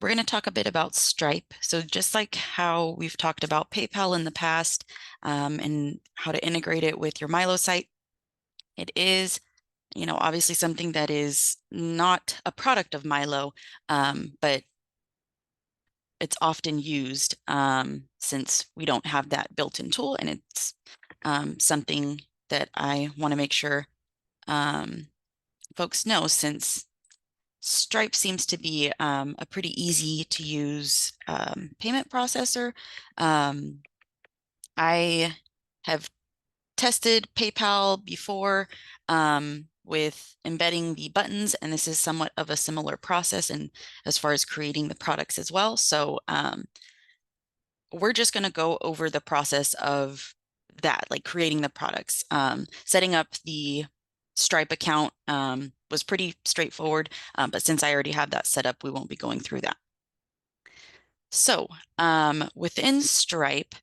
we're going to talk a bit about Stripe. So just like how we've talked about PayPal in the past, and how to integrate it with your MyLO site, it is, obviously something that is not a product of MyLO, but it's often used since we don't have that built-in tool, and it's something that I want to make sure folks know, since Stripe seems to be a pretty easy to use payment processor. I have tested PayPal before with embedding the buttons, and this is somewhat of a similar process and as far as creating the products as well. So we're just going to go over the process of that, like creating the products. Setting up the Stripe account was pretty straightforward, but since I already have that set up, we won't be going through that. So within Stripe,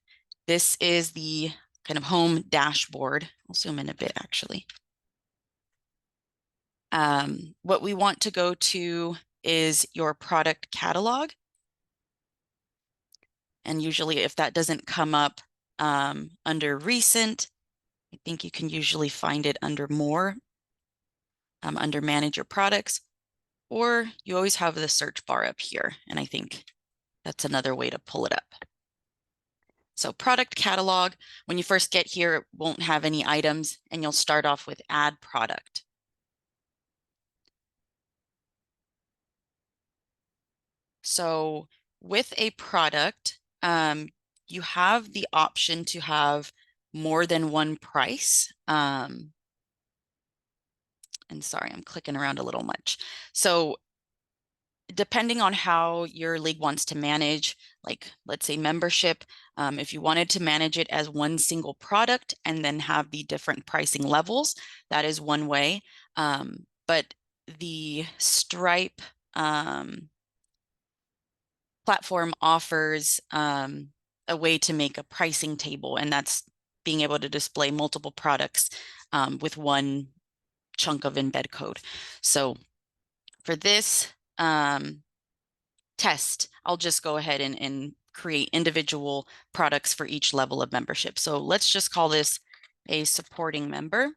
this is the kind of home dashboard. I'll zoom in a bit, actually. What we want to go to is your product catalog. And usually if that doesn't come up under recent, I think you can usually find it under more, under manage your products, or you always have the search bar up here. And I think that's another way to pull it up. So product catalog, when you first get here, it won't have any items, and you'll start off with add product. So with a product, you have the option to have more than one price. And sorry, I'm clicking around a little much. So depending on how your league wants to manage, like let's say membership, if you wanted to manage it as one single product and then have the different pricing levels, that is one way. But the Stripe platform offers a way to make a pricing table, and that's being able to display multiple products with one chunk of embed code. So for this test, I'll just go ahead and create individual products for each level of membership. So let's just call this a supporting member.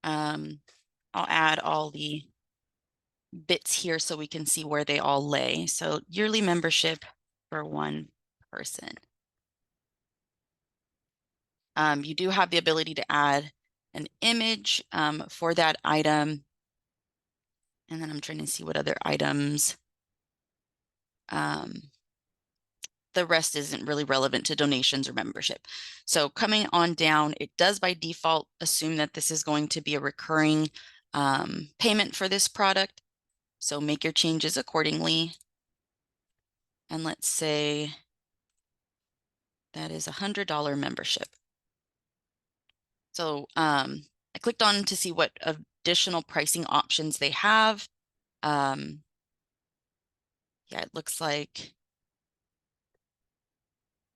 I'll add all the bits here so we can see where they all lay. So yearly membership for one person. You do have the ability to add an image for that item. And then I'm trying to see what other items. The rest isn't really relevant to donations or membership. So coming on down, it does by default assume that this is going to be a recurring payment for this product. So make your changes accordingly. And let's say that is $100 membership. So I clicked on to see what additional pricing options they have. Yeah, it looks like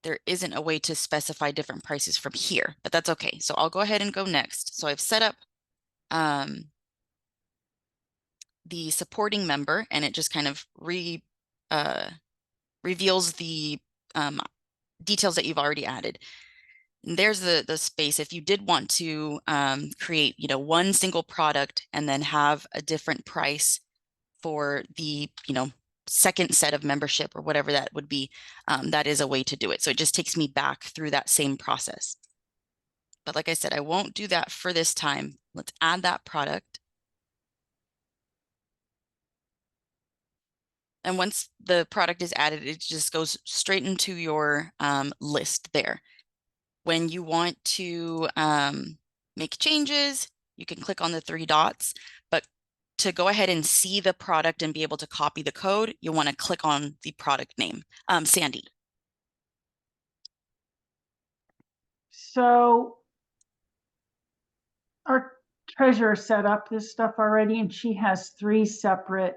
there isn't a way to specify different prices from here, but that's okay. So I'll go ahead and go next. So I've set up the supporting member, and it just kind of reveals the details that you've already added. And there's the space. If you did want to create, one single product and then have a different price for the, second set of membership or whatever that would be, that is a way to do it. So it just takes me back through that same process. But like I said, I won't do that for this time. Let's add that product. And once the product is added, it just goes straight into your list there. When you want to make changes, you can click on the three dots, but to go ahead and see the product and be able to copy the code, you want to click on the product name. Sandy. So our treasurer set up this stuff already, and she has three separate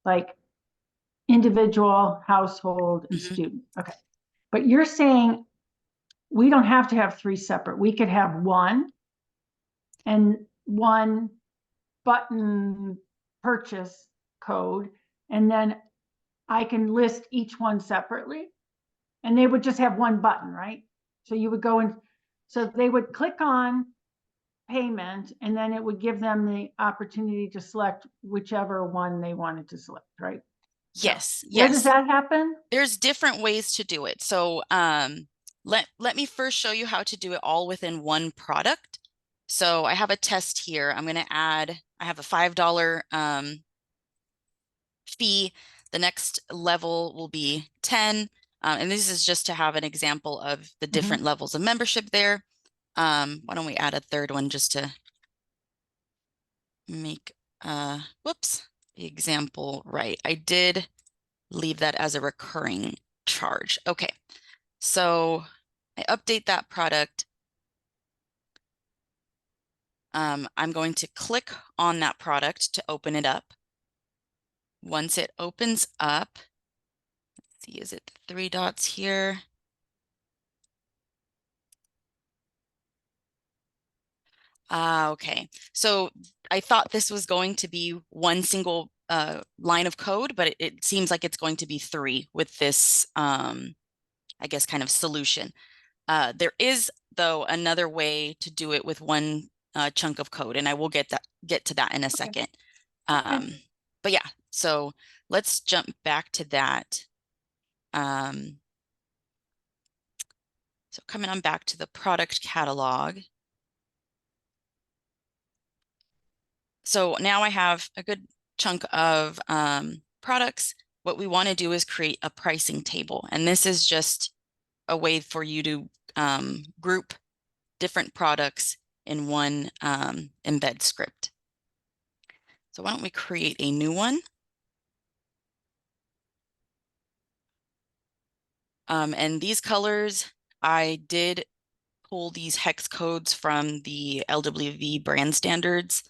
like individual, household, and student. Okay. But you're saying we don't have to have three separate. We could have one and one button purchase code, and then I can list each one separately, and they would just have one button, right? So you would go and, so they would click on payment, and then it would give them the opportunity to select whichever one they wanted to select, right? So Yes, where does yes. that happen? There's different ways to do it. So let me first show you how to do it all within one product. So I have a test here. I'm going to add, I have a $5 fee. The next level will be 10. And this is just to have an example of the different levels of membership there. Why don't we add a third one just to make, whoops, the example right. I did leave that as a recurring charge. Okay, so I update that product. I'm going to click on that product to open it up. Once it opens up, let's see, is it the 3 dots here? Okay. So I thought this was going to be one single line of code, but it seems like it's going to be 3 with this, I guess, kind of solution. There is, though, another way to do it with one chunk of code, and I will get to that in a second. But yeah, so let's jump back to that. So coming on back to the product catalog. So now I have a good chunk of products. What we want to do is create a pricing table, and this is just a way for you to group different products in one embed script. So why don't we create a new one? And these colors, I did pull these hex codes from the LWV brand standards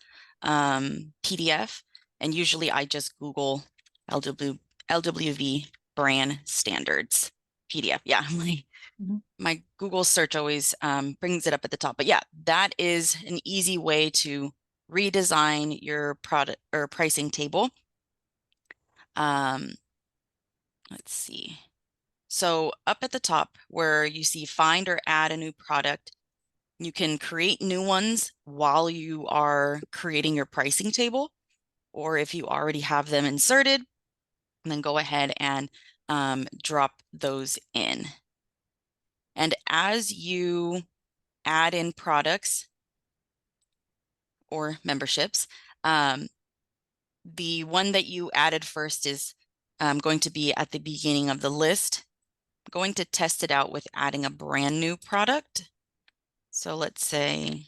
PDF. And usually I just Google LWV brand standards PDF. Yeah, my Google search always brings it up at the top. But yeah, that is an easy way to redesign your product or pricing table. Let's see. So up at the top where you see find or add a new product, you can create new ones while you are creating your pricing table, or if you already have them inserted, then go ahead and drop those in. And as you add in products or memberships, the one that you added first is going to be at the beginning of the list. I'm going to test it out with adding a brand new product. So let's say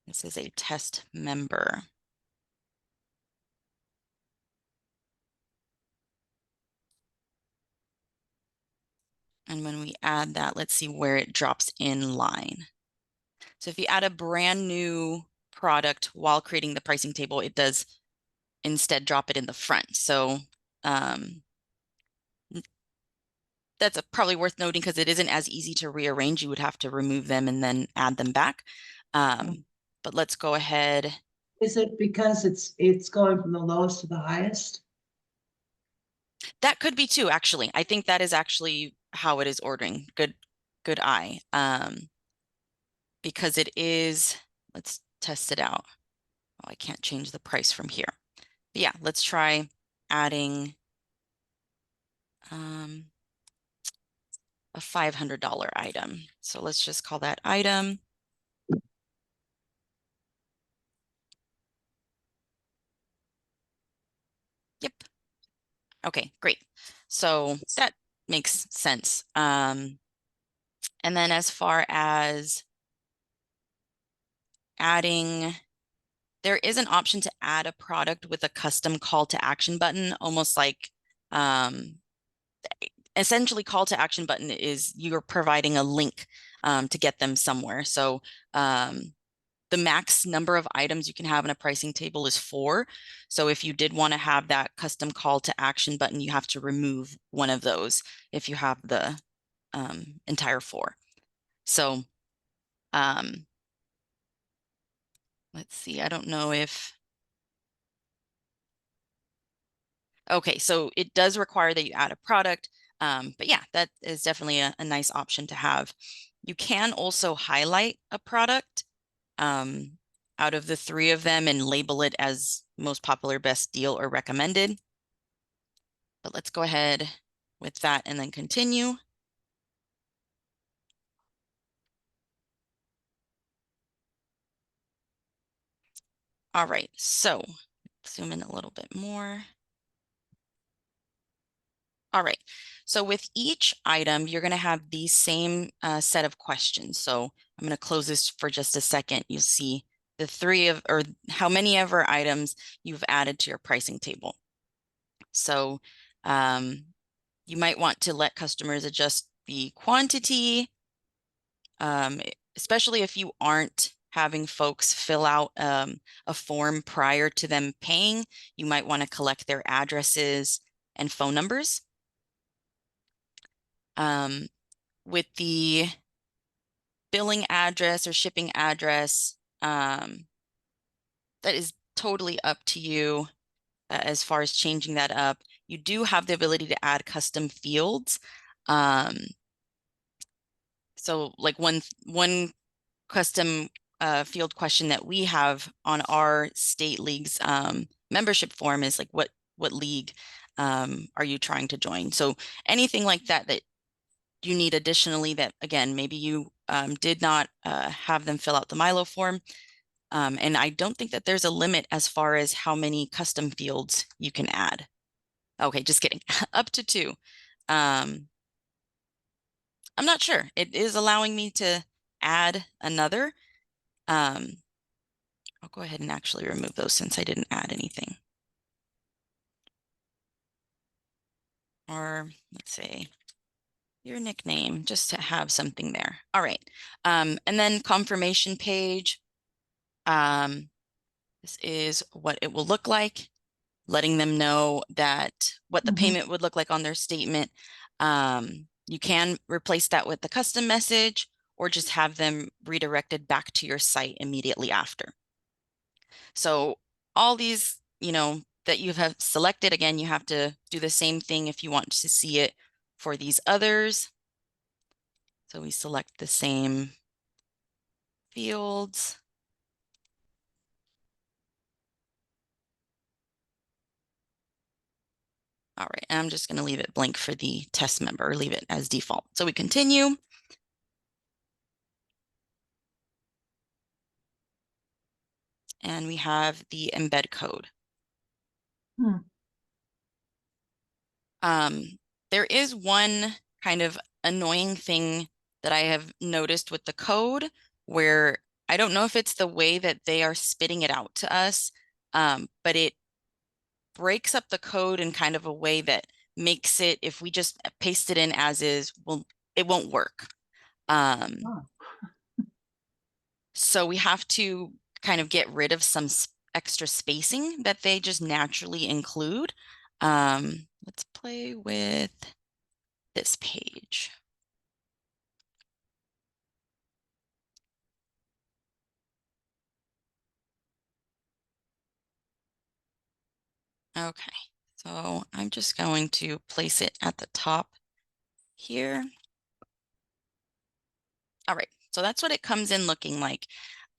this is a test member. And when we add that, let's see where it drops in line. So if you add a brand new product while creating the pricing table, it does instead drop it in the front. So that's probably worth noting because it isn't as easy to rearrange. You would have to remove them and then add them back. But let's go ahead. Is it because it's going from the lowest to the highest? That could be too, actually. I think that is actually how it is ordering. Good eye. Because it is, let's test it out. Oh, I can't change the price from here. But yeah, let's try adding a $500 item. So let's just call that item. Yep. Okay, great. So that makes sense. And then as far as adding, there is an option to add a product with a custom call to action button, almost like essentially call to action button is you're providing a link to get them somewhere. So the max number of items you can have in a pricing table is 4. So if you did want to have that custom call to action button, you have to remove one of those if you have the entire 4. So let's see, I don't know if Okay, so it does require that you add a product. But yeah, that is definitely a nice option to have. You can also highlight a product um, out of the three of them and label it as most popular, best deal, or recommended. But let's go ahead with that and then continue. All right, so zoom in a little bit more. All right, so with each item, you're going to have the same set of questions. So I'm going to close this for just a second. You'll see the three of, or how many ever items you've added to your pricing table. So you might want to let customers adjust the quantity, especially if you aren't having folks fill out a form prior to them paying. You might want to collect their addresses and phone numbers. With the billing address or shipping address, that is totally up to you as far as changing that up. You do have the ability to add custom fields. So like one custom field question that we have on our state league's membership form is like what league are you trying to join? So anything like that that you need additionally that, again, maybe you did not have them fill out the MyLO form. And I don't think that there's a limit as far as how many custom fields you can add. Okay, just kidding. Up to 2. I'm not sure. It is allowing me to add another. I'll go ahead and actually remove those since I didn't add anything. Or let's say your nickname, just to have something there. All right. And then confirmation page. This is what it will look like, letting them know that what the payment would look like on their statement. You can replace that with the custom message or just have them redirected back to your site immediately after. So all these, that you have selected, again, you have to do the same thing if you want to see it for these others. So we select the same fields. All right, and I'm just going to leave it blank for the test member, or leave it as default. So we continue. And we have the embed code. There is one kind of annoying thing that I have noticed with the code where I don't know if it's the way that they are spitting it out to us, but it breaks up the code in kind of a way that makes it, if we just paste it in as is, well, it won't work. So we have to kind of get rid of some extra spacing that they just naturally include. Let's play with this page. Okay, so I'm just going to place it at the top here. All right, so that's what it comes in looking like.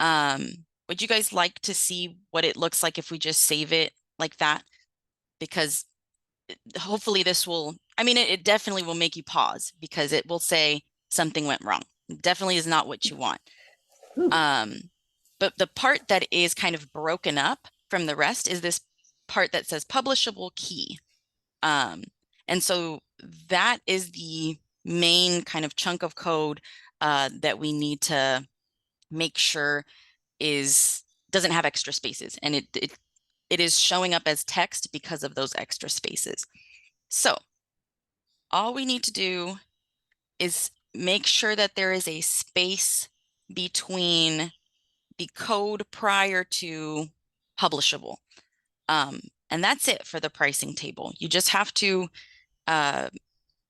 Would you guys like to see what it looks like if we just save it like that? Because hopefully this will, I mean, it definitely will make you pause because it will say something went wrong. It definitely is not what you want. But the part that is kind of broken up from the rest is this part that says publishable key. And so that is the main kind of chunk of code that we need to make sure doesn't have extra spaces, and it is showing up as text because of those extra spaces. So all we need to do is make sure that there is a space between the code prior to publishable. And that's it for the pricing table. You just have to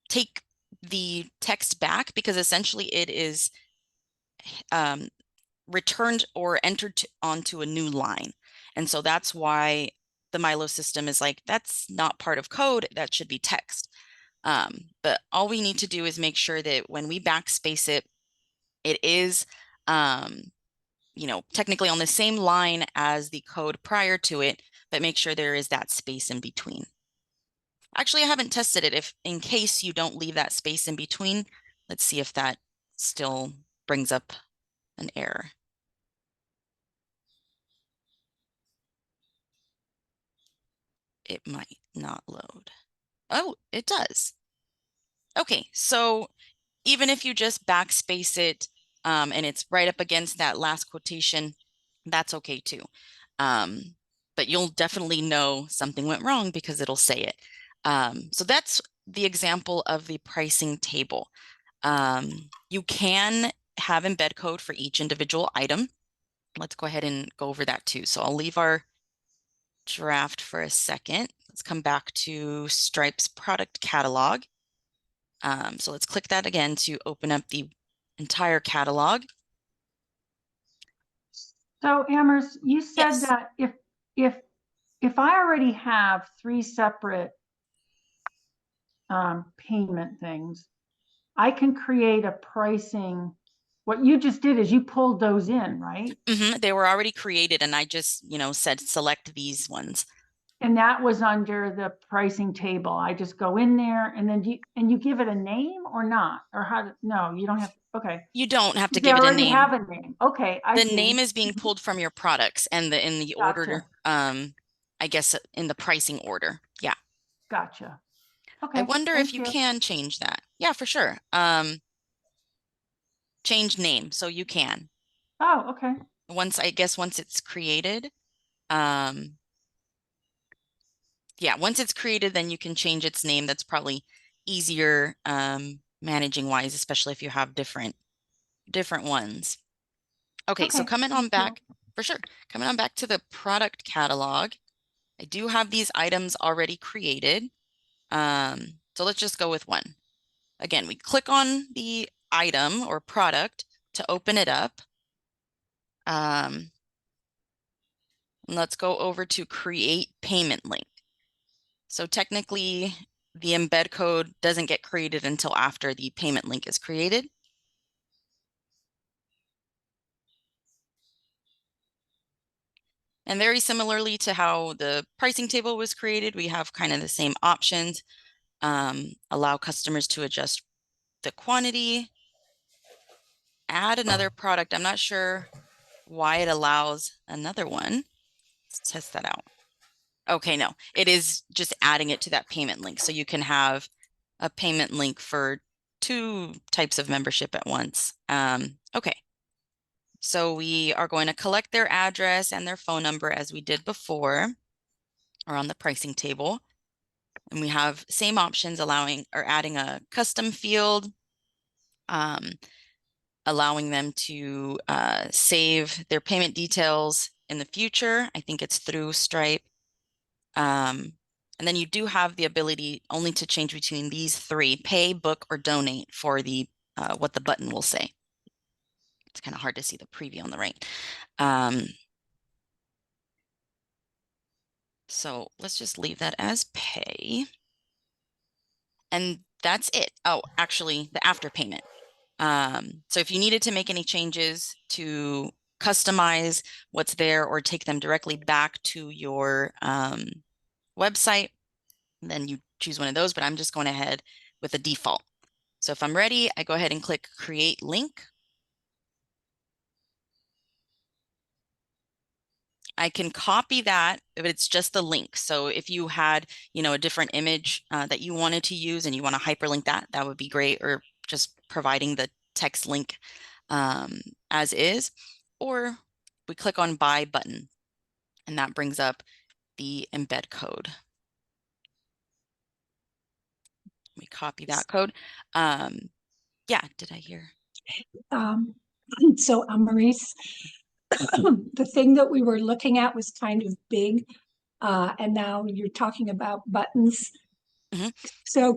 take the text back because essentially it is returned or entered onto a new line. And so that's why the MyLO system is like, that's not part of code, that should be text. But all we need to do is make sure that when we backspace it, it is, technically on the same line as the code prior to it, but make sure there is that space in between. Actually, I haven't tested it. If in case you don't leave that space in between, let's see if that still brings up an error. It might not load. Oh, it does. Okay, so even if you just backspace it and it's right up against that last quotation, that's okay too. But you'll definitely know something went wrong because it'll say it. So that's the example of the pricing table. You can have embed code for each individual item. Let's go ahead and go over that too. So I'll leave our draft for a second. Let's come back to Stripe's product catalog. So let's click that again to open up the entire catalog. So Amherst, you said Yes. that if I already have 3 separate payment things, I can create a pricing. What you just did is you pulled those in, right? They were already created and I just, said select these ones. And that was under the pricing table. I just go in there and then you give it a name or not? Or no, you don't have, okay. You don't have to They give it a already name. have a name. Okay, I The see. name is being pulled from your products and in the order, Gotcha. I guess in the pricing order. Yeah. Gotcha. I Okay, wonder if thank you you. can change that. Yeah, for sure. Change name. So you can. Oh, okay. Once it's created. Yeah, once it's created, then you can change its name. That's probably easier managing wise, especially if you have different ones. Okay, so Okay, coming on thank you. back, for sure. Coming on back to the product catalog, I do have these items already created. So let's just go with one. Again, we click on the item or product to open it up. And let's go over to create payment link. So technically, the embed code doesn't get created until after the payment link is created. And very similarly to how the pricing table was created, we have kind of the same options. Allow customers to adjust the quantity, add another product. I'm not sure why it allows another one. Let's test that out. Okay, no, it is just adding it to that payment link. So you can have a payment link for 2 types of membership at once. Okay. So we are going to collect their address and their phone number as we did before, or on the pricing table. And we have same options allowing or adding a custom field, allowing them to save their payment details in the future. I think it's through Stripe. And then you do have the ability only to change between these 3, pay, book, or donate for the what the button will say. It's kind of hard to see the preview on the right. So let's just leave that as pay. And that's it. Oh, actually, the after payment. So if you needed to make any changes to customize what's there or take them directly back to your website, then you choose one of those, but I'm just going ahead with the default. So if I'm ready, I go ahead and click create link. I can copy that, but it's just the link. So if you had, a different image that you wanted to use and you want to hyperlink that, that would be great, or just providing the text link as is. Or we click on buy button and that brings up the embed code. We copy that code. Yeah, did I hear? So Maurice, the thing that we were looking at was kind of big, and now you're talking about buttons. Mhm. So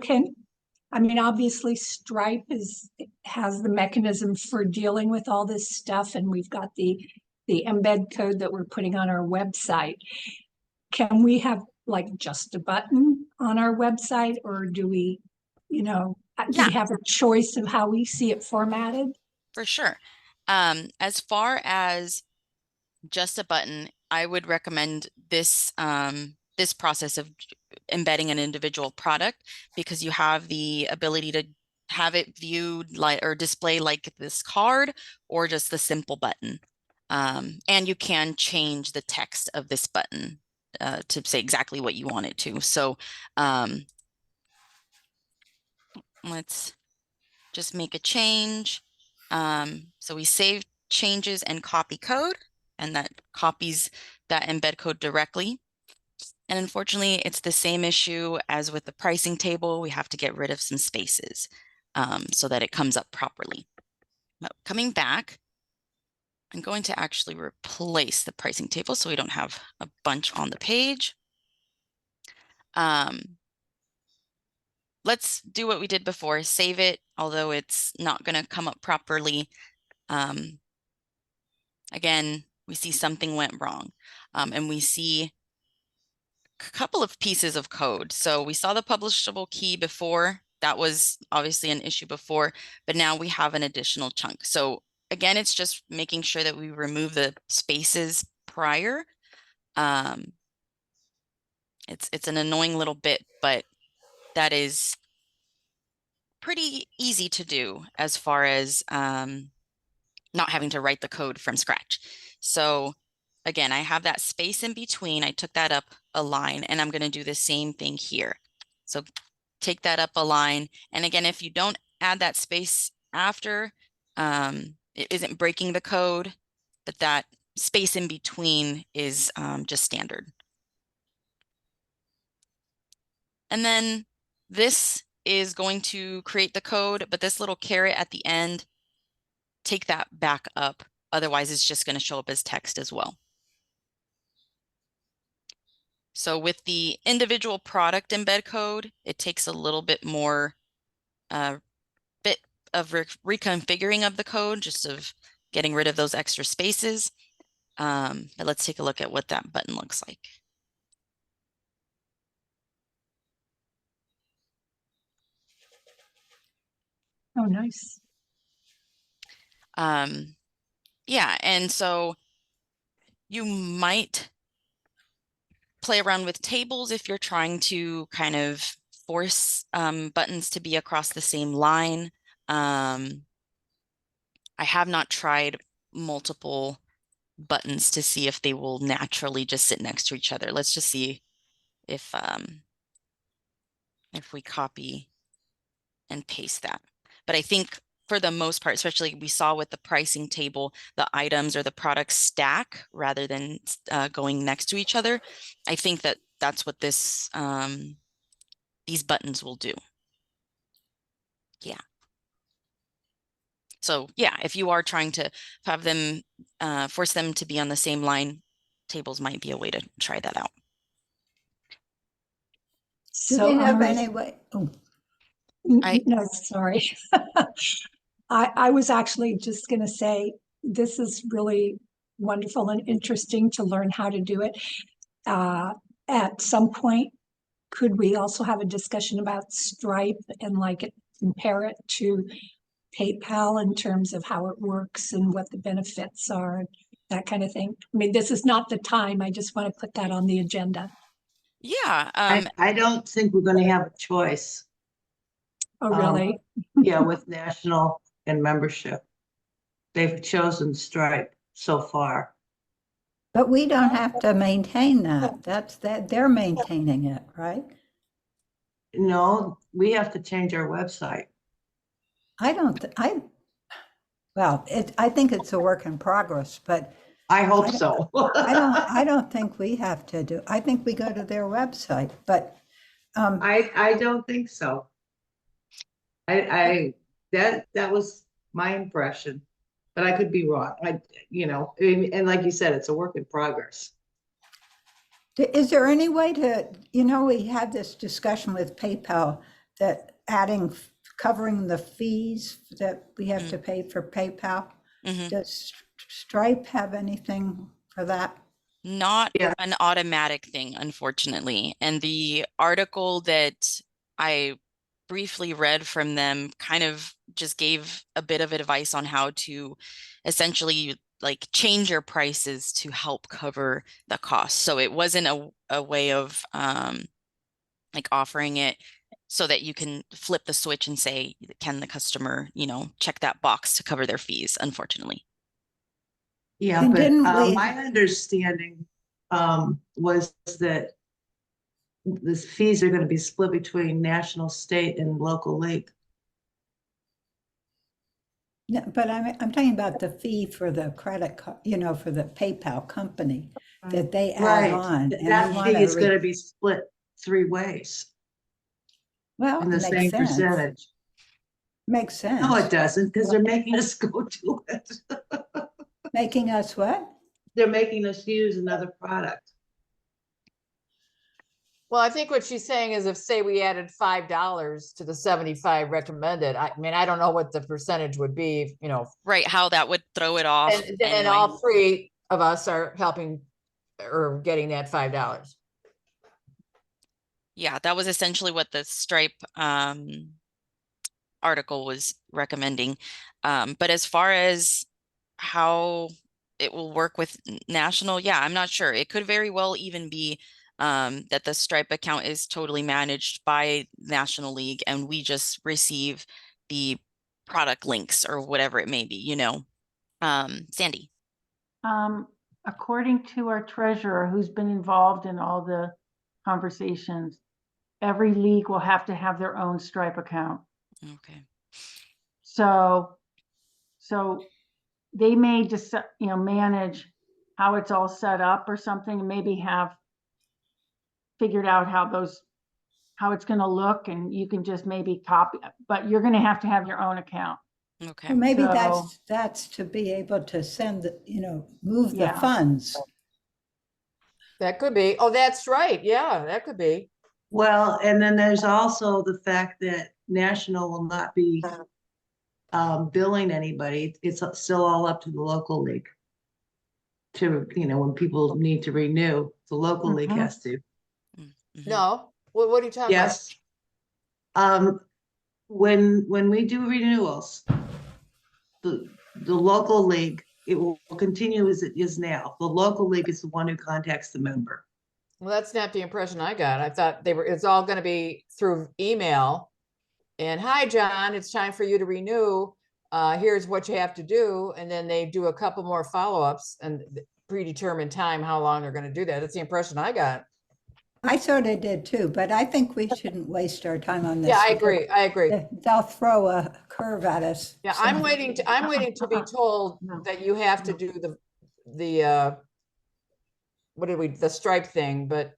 obviously Stripe has the mechanism for dealing with all this stuff, and we've got the embed code that we're putting on our website. can we have like just a button on our website, or do we, do Yeah, we have a choice of how we see it formatted? for sure. As far as just a button, I would recommend this process of embedding an individual product, because you have the ability to have it viewed like or display like this card or just the simple button. And you can change the text of this button to say exactly what you want it to. So let's just make a change. So we save changes and copy code, and that copies that embed code directly. And unfortunately, it's the same issue as with the pricing table. We have to get rid of some spaces so that it comes up properly. Now, coming back, I'm going to actually replace the pricing table so we don't have a bunch on the page. Let's do what we did before, save it, although it's not going to come up properly. Again, we see something went wrong, and we see a couple of pieces of code. So we saw the publishable key before. That was obviously an issue before, but now we have an additional chunk. So again, it's just making sure that we remove the spaces prior. It's an annoying little bit, but that is pretty easy to do as far as not having to write the code from scratch. So again, I have that space in between. I took that up a line, and I'm going to do the same thing here. So take that up a line. And again, if you don't add that space after, it isn't breaking the code, but that space in between is just standard. And then this is going to create the code, but this little caret at the end, take that back up. Otherwise, it's just going to show up as text as well. So with the individual product embed code, it takes a little bit more bit of reconfiguring of the code, just of getting rid of those extra spaces. But let's take a look at what that button looks like. Oh, nice. Yeah, and so you might play around with tables if you're trying to kind of force buttons to be across the same line. I have not tried multiple buttons to see if they will naturally just sit next to each other. Let's just see if we copy and paste that. But I think for the most part, especially we saw with the pricing table, the items or the products stack rather than going next to each other. I think that that's what this these buttons will do. Yeah. So yeah, if you are trying to have them force them to be on the same line, tables might be a way to try that out. Do So they have any way? Oh, no, sorry. I was actually just going to say, this is really wonderful and interesting to learn how to do it. At some point, could we also have a discussion about Stripe and like compare it to PayPal in terms of how it works and what the benefits are, that kind of thing? I mean, this is not the time. I just want to put that on the agenda. Yeah. I don't think we're gonna have a choice. Oh, really? Yeah, with national and membership. They've chosen Stripe so far. but we don't have to maintain that. That's that they're maintaining it, right? No, we have to change our website. I don't, well, I think it's a work in progress, but I hope so. I don't think we have to do, I think we go to their website, but I don't think so. That was my impression, but I could be wrong. And like you said, it's a work in progress. is there any way to, we had this discussion with PayPal that covering the fees that we have to pay for PayPal. Mhm. Does Stripe have anything for that? Not Yeah. an automatic thing, unfortunately. And the article that I briefly read from them kind of just gave a bit of advice on how to essentially like change your prices to help cover the cost. So it wasn't a way of like offering it so that you can flip the switch and say, can the customer, check that box to cover their fees, unfortunately. Yeah, And but didn't we, my understanding was that the fees are going to be split between national, state, and local league. no, but I'm talking about the fee for the credit card, for the PayPal company that they add Right. on, and we That want fee is going to, to be split 3 ways well, in it the makes same sense. percentage. Makes No, it sense. doesn't, because they're making us go to it. Making us what? They're making us use another product. Well, I think what she's saying is if, say, we added $5 to the 75 recommended, I mean, I don't know what the percentage would be, Right, how that would throw it off and then anyway. all 3 of us are helping or getting that $5. Yeah, that was essentially what the Stripe article was recommending. But as far as how it will work with national, yeah, I'm not sure. It could very well even be that the Stripe account is totally managed by National League and we just receive the product links or whatever it may be. Sandy. According to our treasurer, who's been involved in all the conversations, every league will have to have their own Stripe account. Okay. So they may just, manage how it's all set up or something, and maybe have figured out how it's going to look, and you can just maybe copy, but you're going to have your own account. Okay. Well, maybe So- that's to be able to send, move the Yeah. funds. That could be. Oh, that's right. Yeah, that could be. Well, and then there's also the fact that national will not be billing anybody. It's still all up to the local league. To, when people need to renew, the local league Mhm. has to. Mhm. No, what are you talking about? Yes. When we do renewals, the local league, it will continue as it is now. The local league is the one who contacts the member. Well, that's not the impression I got. I thought it's all going to be through email. And hi, John, it's time for you to renew. Here's what you have to do. And then they do a couple more follow-ups and predetermined time how long they're going to do that. That's the impression I got. I sort of did too, but I think we shouldn't waste our time on this. Yeah, I because agree. I agree. They'll throw a curve at us. Yeah, I'm waiting to be told that you have to do the the Stripe thing, but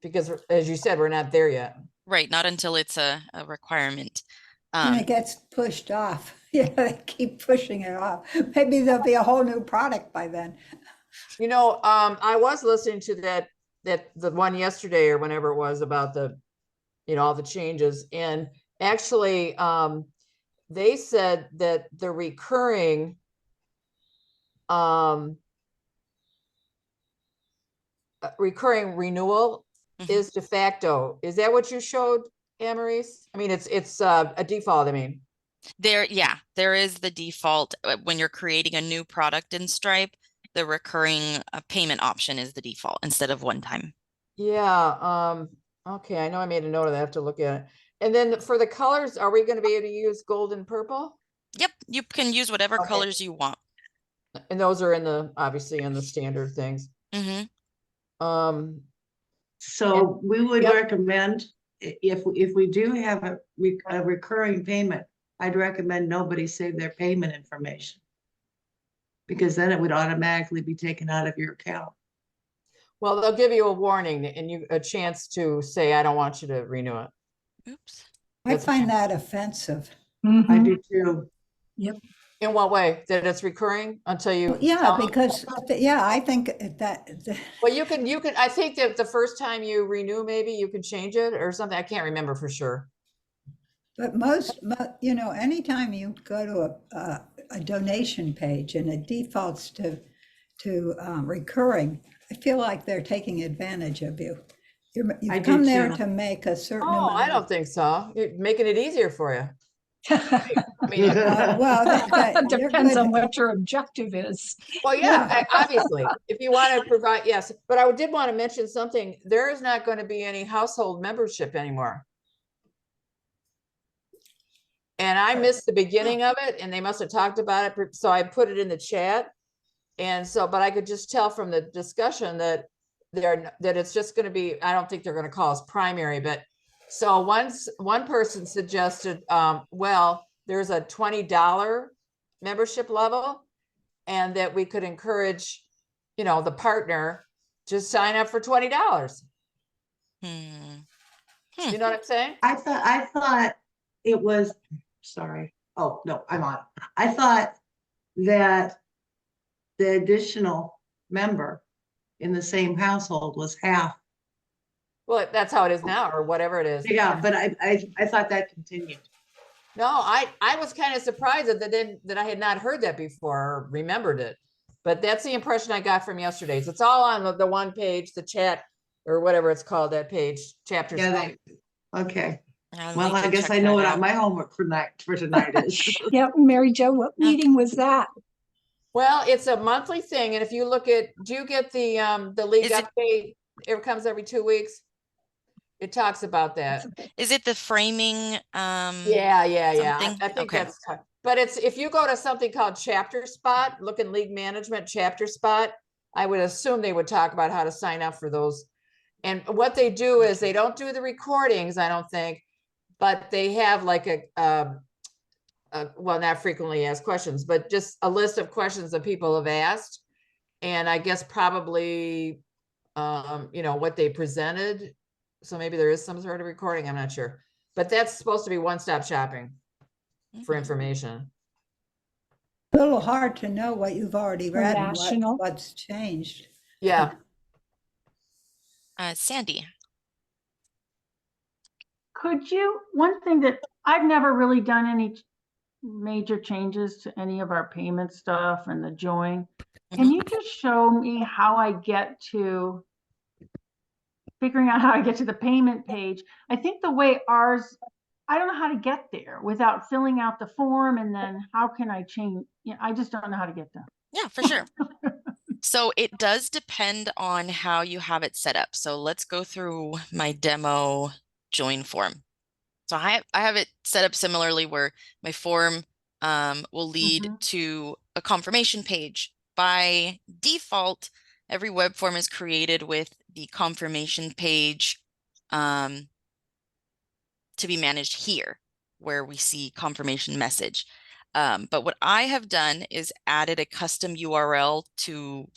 because as you said, we're not there yet. Right, not until it's a requirement. And it gets pushed off. Yeah, they keep pushing it off. Maybe there'll be a whole new product by then. I was listening to that the one yesterday or whenever it was about the, all the changes, and actually, they said that the recurring, recurring renewal Mhm. is de facto. Is that what you showed, Anne-Maurice? I mean, it's a default. I mean, There is the default when you're creating a new product in Stripe, the recurring payment option is the default instead of one time. yeah. Okay, I know I made a note of that. I have to look at it. And then for the colors, are we going to be able to use gold and purple? Yep, you can use whatever Okay. colors you want. And those are obviously in the standard things. Hmm. So we would Yep. recommend, if we do have a recurring payment, I'd recommend nobody save their payment information. Because then it would automatically be taken out of your account. Well, they'll give you a warning and a chance to say, I don't want you to renew it. Oops. I That's find fine. that offensive. I do too. In what way? That it's recurring until you. Yeah, tell them? because, I think that, Well, you can, I think that the first time you renew, maybe you can change it or something. I can't remember for sure. but anytime you go to a donation page and it defaults to recurring, I feel like they're taking advantage of you. I You've do come there too. to make a certain Oh, I amount don't of. think so. You're making it easier for you. I mean, Well, you're Depends on good. what your objective is. well, yeah, obviously, if you want to provide, yes, but I did want to mention something. There is not going to be any household membership anymore. And I missed the beginning of it, and they must have talked about it, so I put it in the chat. And so, but I could just tell from the discussion that that it's just going to be, I don't think they're going to call us primary, but so one person suggested, well, there's a $20 membership level, and that we could encourage, the partner to sign up for $20. Hmm. You know what I'm saying? I thought it was, sorry. Oh, no, I'm on. I thought that the additional member in the same household was half. Well, that's how it is now, or whatever it is. Yeah, but I thought that continued. No, I was kind of surprised that I had not heard that before or remembered it. But that's the impression I got from yesterday's. It's all on the one page, the chat or whatever it's called, that page, chapter. Yeah, okay. We Well, I can guess check I know that what out. my homework for tonight is. Yeah, Mary Jo, what meeting was that? Well, it's a monthly thing, and if you look at, do you get the league Is it- update? It comes every 2 weeks. It talks about that. Is it the framing? Yeah. Something? I think Okay. that's, but it's, if you go to something called Chapter Spot, look in League Management Chapter Spot, I would assume they would talk about how to sign up for those. And what they do is they don't do the recordings, I don't think, but they have like well, not frequently asked questions, but just a list of questions that people have asked. And I guess probably, what they presented. So maybe there is some sort of recording, I'm not sure. But that's supposed to be one-stop shopping for Mhm. information. A little hard to know what you've already For read and national. what's changed. Yeah. Sandy. Could you, one thing that I've never really done any major changes to any of our payment stuff and the join. Can you just show me how I get to figuring out how I get to the payment page? I think the way ours, I don't know how to get there without filling out the form, and then how can I change? I just don't know how to get there. Yeah, for sure. So it does depend on how you have it set up. So let's go through my demo join form. So I have it set up similarly where my form will lead to a confirmation page. By default, every web form is created with the confirmation page to be managed here, where we see confirmation message. But what I have done is added a custom URL to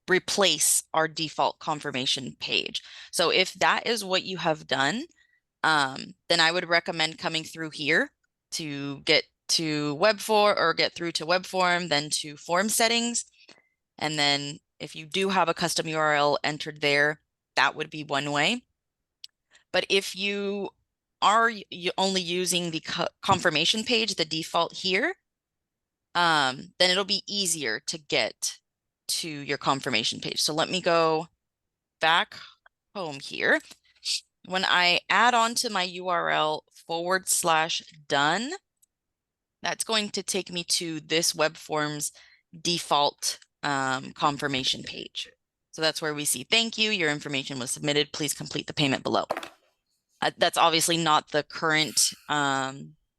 replace our default confirmation page. So if that is what you have done, then I would recommend coming through here to get to web form or get through to web form, then to form settings. And then if you do have a custom URL entered there, that would be one way. But if you are only using the confirmation page, the default here, then it'll be easier to get to your confirmation page. So let me go back home here. When I add on to my URL /done, that's going to take me to this web form's default confirmation page. So that's where we see, thank you, your information was submitted. Please complete the payment below. That's obviously not the current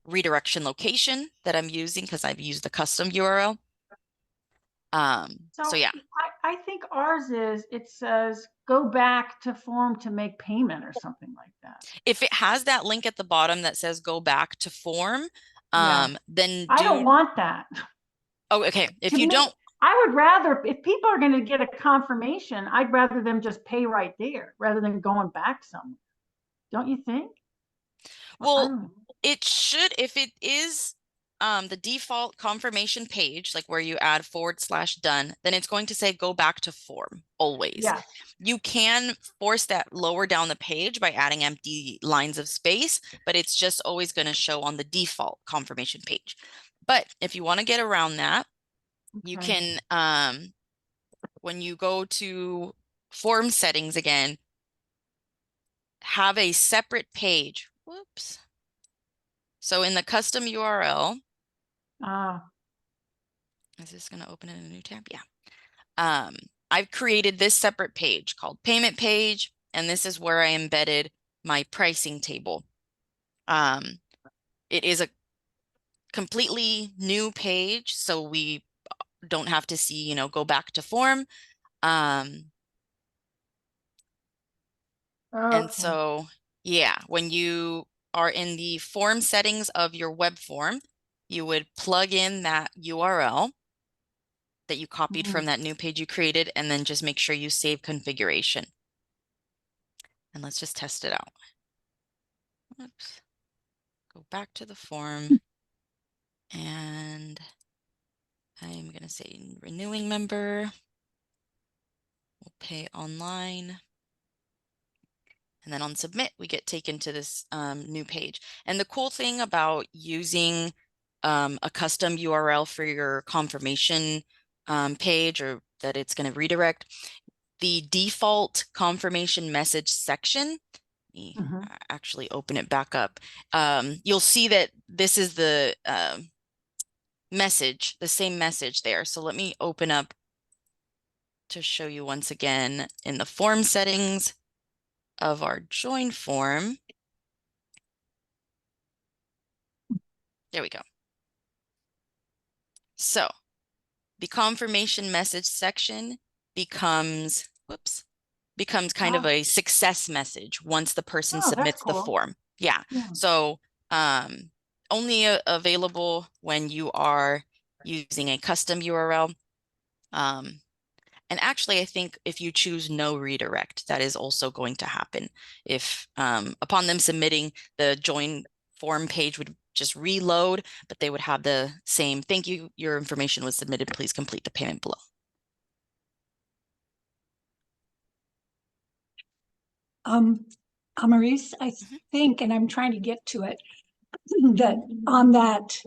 redirection location that I'm using because I've used the custom URL. So yeah. I think ours is, it says go back to form to make payment or something like that. If it has that link at the bottom that says go back to form, then I don't want that. Oh, okay. If you don't, I would rather, if people are going to get a confirmation, I'd rather them just pay right there rather than going back somewhere. Don't you think? Well, it should, if it is the default confirmation page, like where you add /done, then it's going to say go back to form always. Yeah. You can force that lower down the page by adding empty lines of space, but it's just always going to show on the default confirmation page. But if you want to get around that, you can when you go to form settings again, have a separate page. Whoops. So in the custom URL, Ah, is this going to open in a new tab? Yeah. I've created this separate page called payment page, and this is where I embedded my pricing table. It is a completely new page, so we don't have to see, you know, go back to form. And okay. so, yeah, when you are in the form settings of your web form, you would plug in that URL that you copied from that new page you created, and then just make sure you save configuration. And let's just test it out. Oops. Go back to the form, and I'm going to say renewing member. We'll pay online. And then on submit, we get taken to this new page. And the cool thing about using a custom URL for your confirmation page, or that it's going to redirect, the default confirmation message section, let me actually open it back up. You'll see that this is the message, the same message there. So let me open up to show you once again in the form settings of our join form. There we go. So the confirmation message section becomes, kind of a success message once the person Oh, that's submits the cool. form. Yeah. Yeah. So only available when you are using a custom URL. And actually, I think if you choose no redirect, that is also going to happen. If upon them submitting, the join form page would just reload, but they would have the same, thank you, your information was submitted, please complete the payment below. Amaris, I think, and I'm trying to get to it, that on that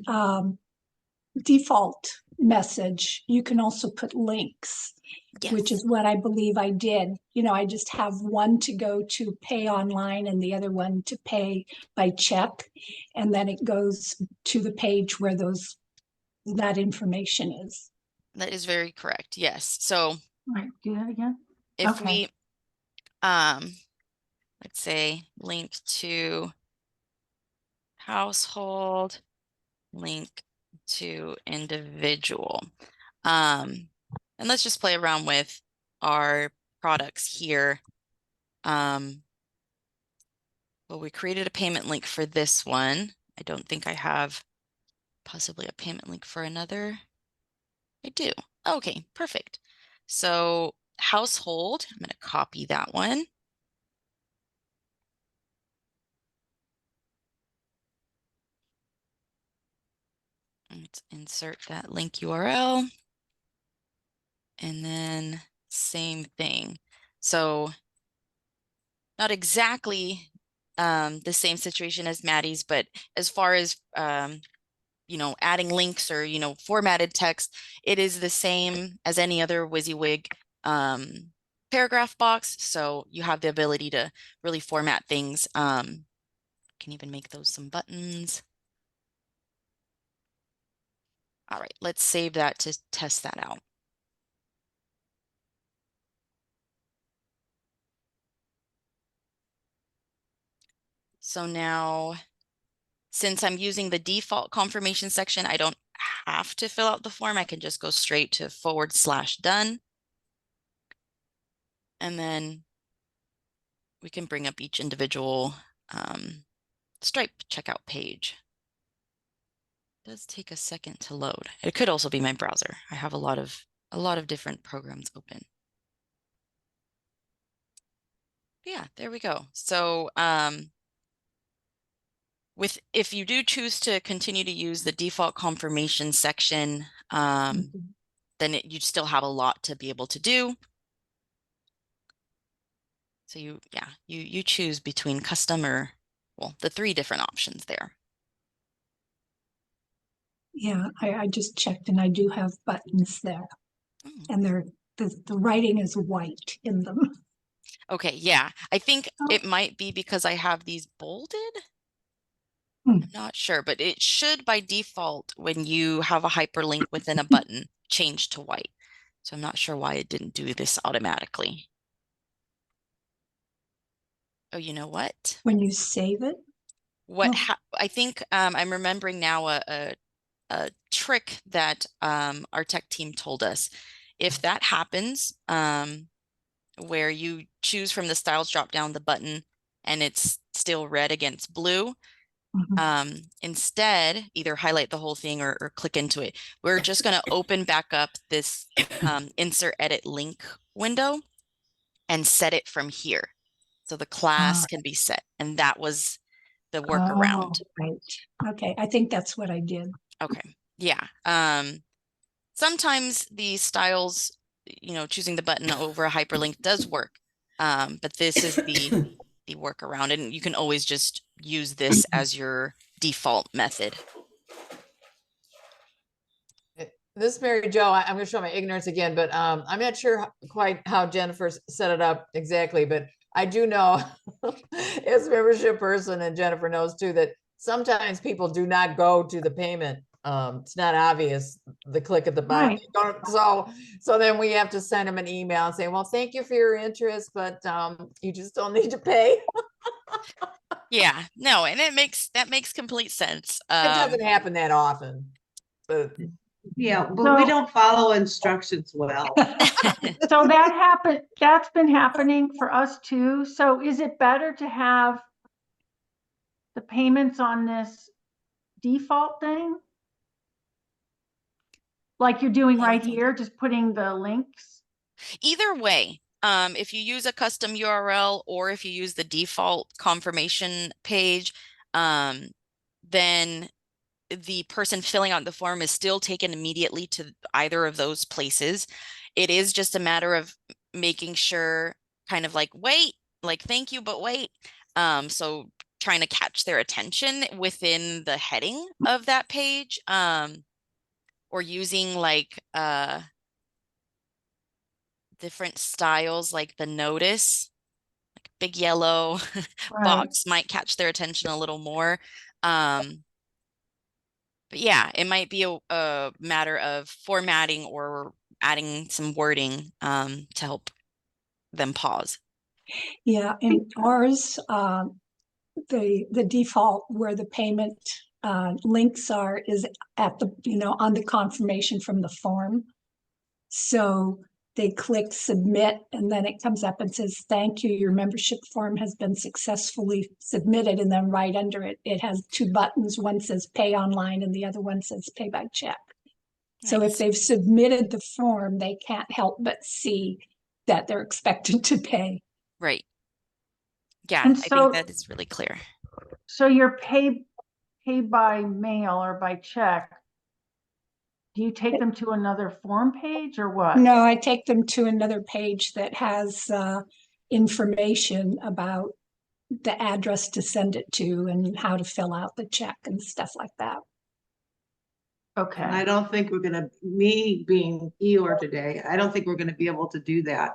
default message, you can also put links, which Yes. is what I believe I did. You know, I just have one to go to pay online and the other one to pay by check. And then it goes to the page where that information is. That is very correct. Yes. So All right, do that again. if Okay. we, let's say link to household, link to individual. And let's just play around with our products here. Well, we created a payment link for this one. I don't think I have possibly a payment link for another. I do. Okay, perfect. So household, I'm going to copy that one. Let's insert that link URL. And then same thing. So not exactly the same situation as Maddie's, but as far as you know, adding links or, you know, formatted text, it is the same as any other WYSIWYG paragraph box. So you have the ability to really format things. Can even make those some buttons. All right, let's save that to test that out. So now, since I'm using the default confirmation section, I don't have to fill out the form. I can just go straight to /done. And then we can bring up each individual Stripe checkout page. It does take a second to load. It could also be my browser. I have a lot of different programs open. Yeah, there we go. So if you do choose to continue to use the default confirmation section, then you'd still have a lot to be able to do. So you choose between custom or, well, the 3 different options there. Yeah, I just checked and I do have buttons there. And they're the writing is white in them. Okay, yeah. I think Oh. it might be because I have these bolded. Hmm. I'm not sure, but it should by default, when you have a hyperlink within a button, change to white. So I'm not sure why it didn't do this automatically. Oh, you know what? When you save it. What Oh. I think I'm remembering now a trick that our tech team told us. If that happens, where you choose from the styles drop down the button and it's still red against blue, Mhm. instead either highlight the whole thing or click into it. We're just going to open back up this insert edit link window and set it from here. So the class can be set. And that was the Oh, workaround. right. Okay, I think that's what I did. Okay. Yeah. Sometimes the styles, choosing the button over a hyperlink does work. But this is the workaround, and you can always just use this as your default method. This is Mary Jo. I'm going to show my ignorance again, but I'm not sure quite how Jennifer set it up exactly, but I do know as a membership person, and Jennifer knows too, that sometimes people do not go to the payment. It's not obvious, the click at the bottom. Right. So then we have to send them an email and say, well, thank you for your interest, but you just don't need to pay. Yeah, no, and that makes complete sense. It doesn't happen that often, but Yeah, but we So- don't follow instructions well. So that happened, that's been happening for us too. So is it better to have the payments on this default thing? Like you're doing right here, just putting the links? Either way, if you use a custom URL or if you use the default confirmation page, then the person filling out the form is still taken immediately to either of those places. It is just a matter of making sure, kind of like, wait, like, thank you, but wait. So trying to catch their attention within the heading of that page, or using like different styles like the notice, like big yellow Right. box might catch their attention a little more. But yeah, it might be a matter of formatting or adding some wording to help them pause. Yeah, in ours, the default where the payment links are is at the, on the confirmation from the form. So they click submit and then it comes up and says, thank you, your membership form has been successfully submitted. And then right under it, it has two buttons. One says pay online and the other one says pay by check. So if Nice. they've submitted the form, they can't help but see that they're expected to pay. Right. Yeah, And I so, think that is really clear. so your pay by mail or by check, do you take them to another form page or what? No, I take them to another page that has information about the address to send it to and how to fill out the check and stuff like that. Okay. And I don't think we're gonna, me being Eeyore today, I don't think we're gonna be able to do that.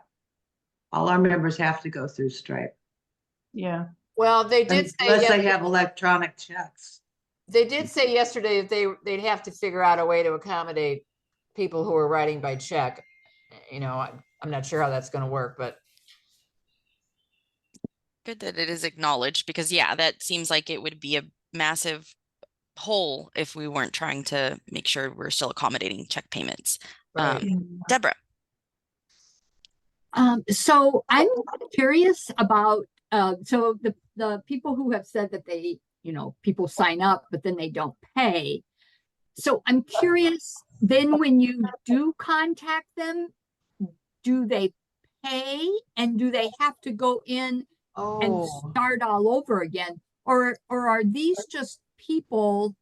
All our members have to go through Stripe. Yeah. well, they did say Unless they yesterday, have electronic checks. they did say yesterday that they'd have to figure out a way to accommodate people who are writing by check. I'm not sure how that's going to work, but Good that it is acknowledged, because yeah, that seems like it would be a massive hole if we weren't trying to make sure we're still accommodating check payments. right. Deborah. So I'm curious about so the people who have said that they, people sign up, but then they don't pay. So I'm curious, then when you do contact them, do they pay and do they have to go in and Oh, start all over again? Or are these just people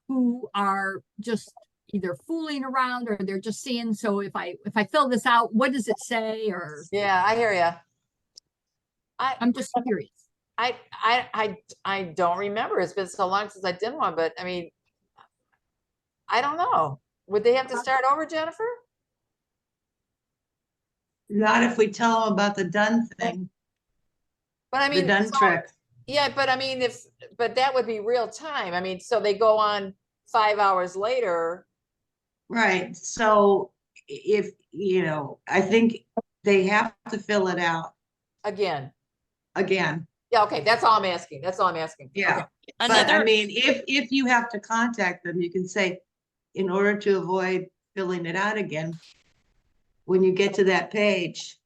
who are just either fooling around or they're just seeing, so if I fill this out, what does it say? Or yeah, I hear you. I'm just curious. I don't remember. It's been so long since I did one, but I mean, I don't know. Would they have to start over, Jennifer? Not if we tell them about the done thing, But I the mean, done trick. yeah, but I mean, but that would be real time. I mean, so they go on 5 hours later. Right, so if, I think they have to fill it out Again. again. Yeah, okay, that's all I'm asking. That's all I'm asking. Okay. Yeah. But I Another, mean, if you have to contact them, you can say, in order to avoid filling it out again, when you get to that page,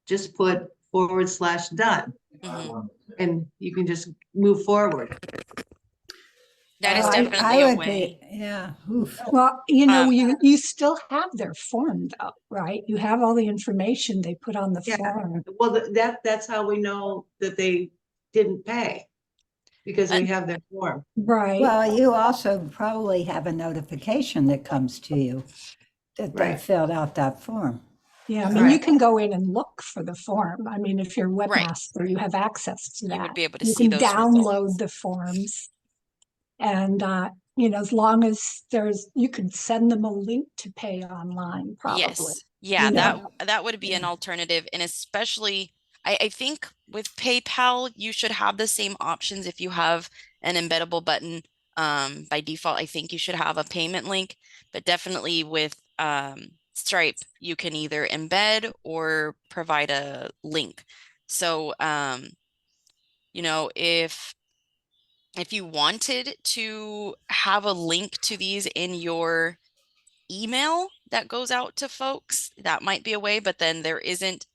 just put /done, mhm, and you can just move forward. that is I definitely a would way. be, yeah, oof. Well, Um, you still have their form though, right? You have all the information they put on the Yeah. form. Well, that's how we know that they didn't pay, because we have their form. Right. Well, you also probably have a notification that comes to you that they Right. filled out that form. Yeah, I mean, you Right. can go in and look for the form. I mean, if you're Right. webmaster, you have access to You would that. be able to You see can those download results. the forms. And, as long as you could send them a link to pay online, probably. Yes. Yeah, Yeah. that would be an alternative. And especially, I think with PayPal, you should have the same options if you have an embeddable button. By default, I think you should have a payment link, but definitely with Stripe, you can either embed or provide a link. So, if you wanted to have a link to these in your email that goes out to folks, that might be a way, but then there isn't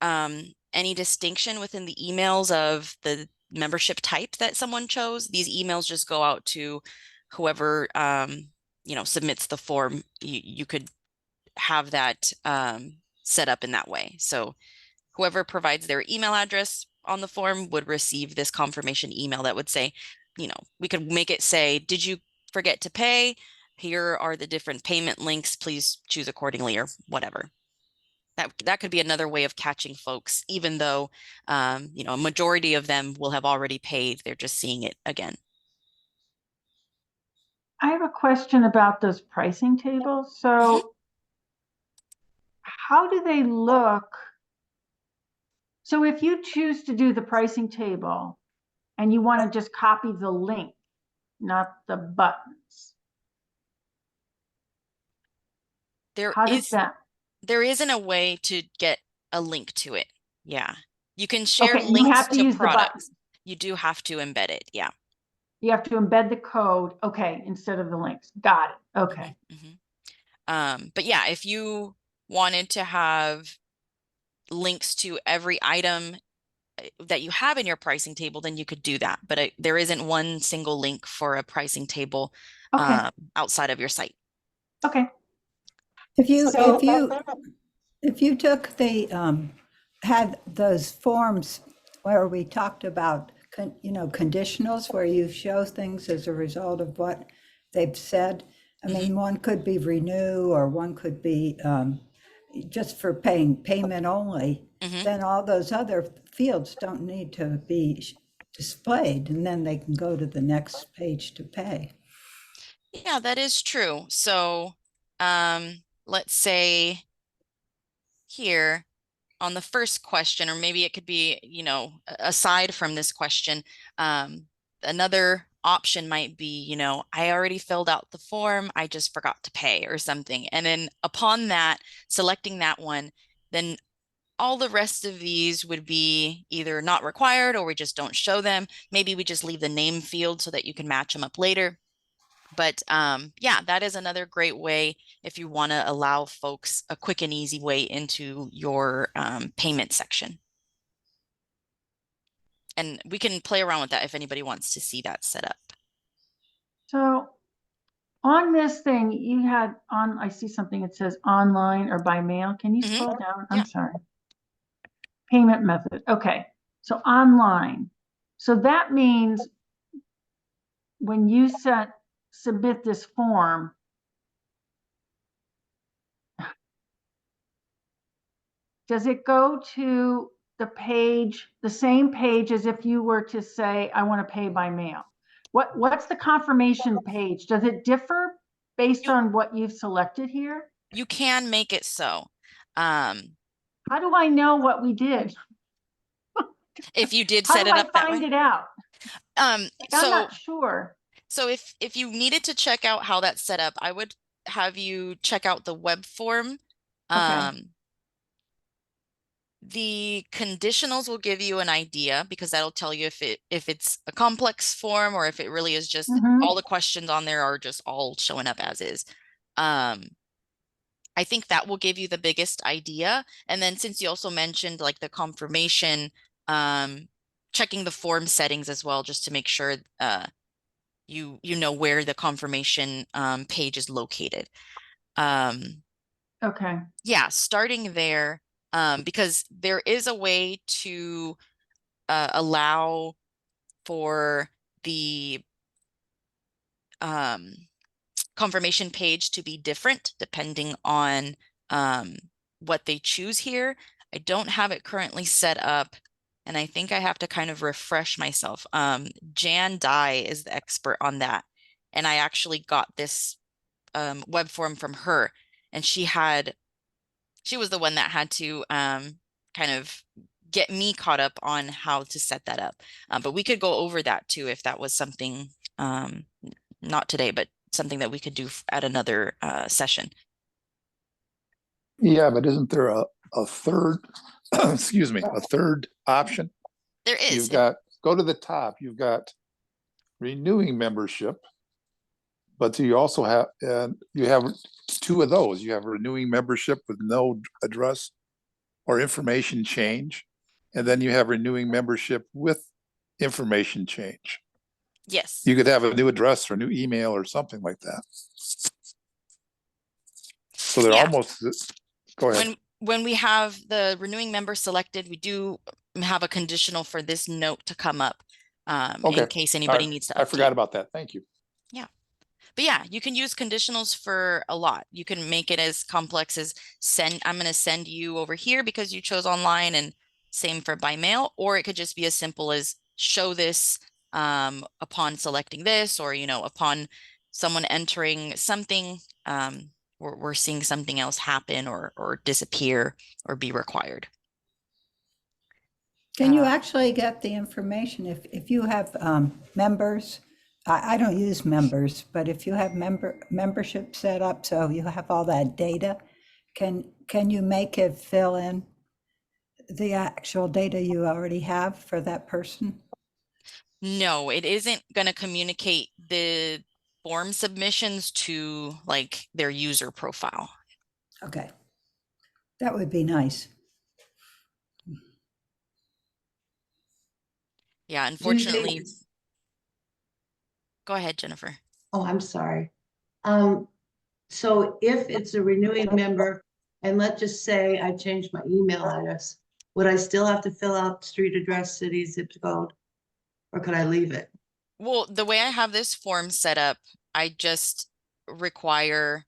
any distinction within the emails of the membership type that someone chose. These emails just go out to whoever submits the form. You could have that set up in that way. So whoever provides their email address on the form would receive this confirmation email that would say, we could make it say, did you forget to pay? Here are the different payment links. Please choose accordingly, or whatever. That could be another way of catching folks, even though a majority of them will have already paid. They're just seeing it again. I have a question about those pricing tables. So how do they look? So if you choose to do the pricing table and you want to just copy the link, not the buttons, There how does is that? there isn't a way to get a link to it. Yeah. You can share Okay, you links have to to use the products. buttons. You do have to embed it. Yeah. You have to embed the code, okay, instead of the links. Got it. Okay. But yeah, if you wanted to have links to every item that you have in your pricing table, then you could do that. But there isn't one single link for a pricing table Okay. outside of your site. Okay. If you, So- if you took had those forms where we talked about, conditionals where you show things as a result of what they've said. I mean, one could be renew, or one could be just for payment only. Then all those other fields don't need to be displayed, and then they can go to the next page to pay. Yeah, that is true. So let's say here on the first question, or maybe it could be, aside from this question, another option might be, I already filled out the form, I just forgot to pay or something. And then upon that, selecting that one, then all the rest of these would be either not required, or we just don't show them. Maybe we just leave the name field so that you can match them up later. But yeah, that is another great way if you want to allow folks a quick and easy way into your payment section. And we can play around with that if anybody wants to see that set up. So on this thing, you had I see something that says online or by mail. Can you scroll down? Yeah. I'm sorry. Payment method. Okay. So online. So that means when you submit this form, does it go to the same page as if you were to say, I want to pay by mail? What's the confirmation page? Does it differ based on what you've selected here? You can make it so. How do I know what we did? If you did How set do it I up that find way. it out? Um, Like, I'm so not sure. so if you needed to check out how that's set up, I would have you check out the web form. Okay. The conditionals will give you an idea because that'll tell you if it's a complex form or if it really is just Mhm. all the questions on there are just all showing up as is. I think that will give you the biggest idea. And then since you also mentioned like the confirmation, checking the form settings as well, just to make sure you know where the confirmation page is located. Okay. Yeah, starting there, because there is a way to allow for the um, confirmation page to be different depending on what they choose here. I don't have it currently set up, and I think I have to kind of refresh myself. Jan Dye is the expert on that, and I actually got this web form from her, and she was the one that had to kind of get me caught up on how to set that up. But we could go over that too if that was something, not today, but something that we could do at another session. Yeah, but isn't there a third, excuse me, a third option? There is. You've got, go to the top, you've got renewing membership, but you also have, you have two of those. You have renewing membership with no address or information change. And then you have renewing membership with information change. Yes. You could have a new address or new email or something like that. So they're Yeah. almost, go ahead. When we have the renewing member selected, we do have a conditional for this note to come up Okay. in case anybody Right. needs to update. I forgot about that. Thank you. Yeah. But yeah, you can use conditionals for a lot. You can make it as complex as I'm going to send you over here because you chose online, and same for by mail, or it could just be as simple as show this upon selecting this, or, upon someone entering something, we're seeing something else happen or disappear or be required. Can you actually get the information if you have members? I don't use members, but if you have membership set up, so you have all that data, can you make it fill in the actual data you already have for that person? No, it isn't going to communicate the form submissions to like their user profile. Okay, that would be nice. Yeah, Do you think unfortunately. it's- Go ahead, Jennifer. Oh, I'm sorry. So if it's a renewing member, and let's just say I changed my email address, would I still have to fill out street address, city, zip code? Or could I leave it? Well, the way I have this form set up, I just require